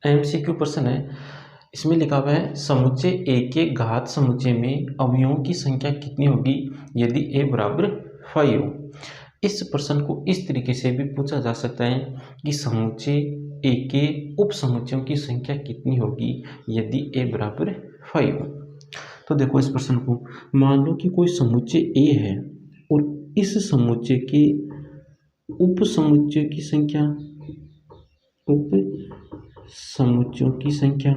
MCQ प्रश्न है। इसमें लिखा हुआ है समुच्चय ए के घात समुच्चय में अवयवों की संख्या कितनी होगी यदि ए बराबर 5 हो। इस प्रश्न को इस तरीके से भी पूछा जा सकता है कि समुच्चय ए के उप समुच्चयों की संख्या कितनी होगी यदि ए बराबर 5 हो। तो देखो इस प्रश्न को, मान लो कि कोई समुच्चय ए है और इस समुच्चय के उप समुच्चयों की संख्या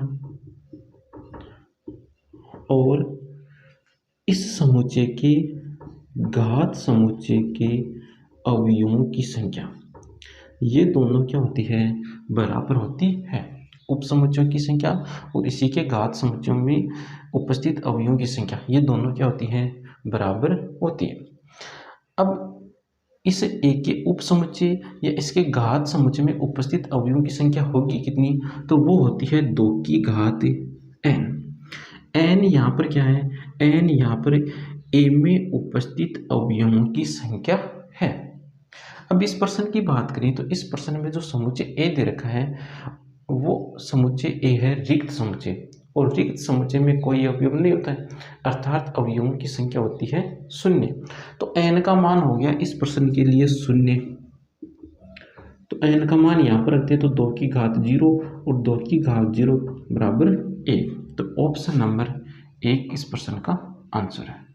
और इस समुच्चय के घात समुच्चय के अवयवों की संख्या, ये दोनों क्या होती है, बराबर होती है। उप समुच्चयों की संख्या और इसी के घात समुच्चयों में उपस्थित अवयवों की संख्या, ये दोनों क्या होती है, बराबर होती है। अब इस ए के उप समुच्चय या इसके घात समुच्चय में उपस्थित अवयवों की संख्या होगी कितनी, तो वो होती है 2 की घात n। n यहाँ पर क्या है, n यहाँ पर ए में उपस्थित अवयवों की संख्या है। अब इस प्रश्न की बात करें तो इस प्रश्न में जो समुच्चय ए दे रखा है वो समुच्चय ए है रिक्त समुच्चय, और रिक्त समुच्चय में कोई अवयव नहीं होता है, अर्थात अवयवों की संख्या होती है 0। तो n का मान हो गया इस प्रश्न के लिए 0। तो n का मान यहाँ पर रखते हैं तो 2 की घात 0 और 2 की घात 0 बराबर 1। तो ऑप्शन नंबर 1 इस प्रश्न का आंसर है।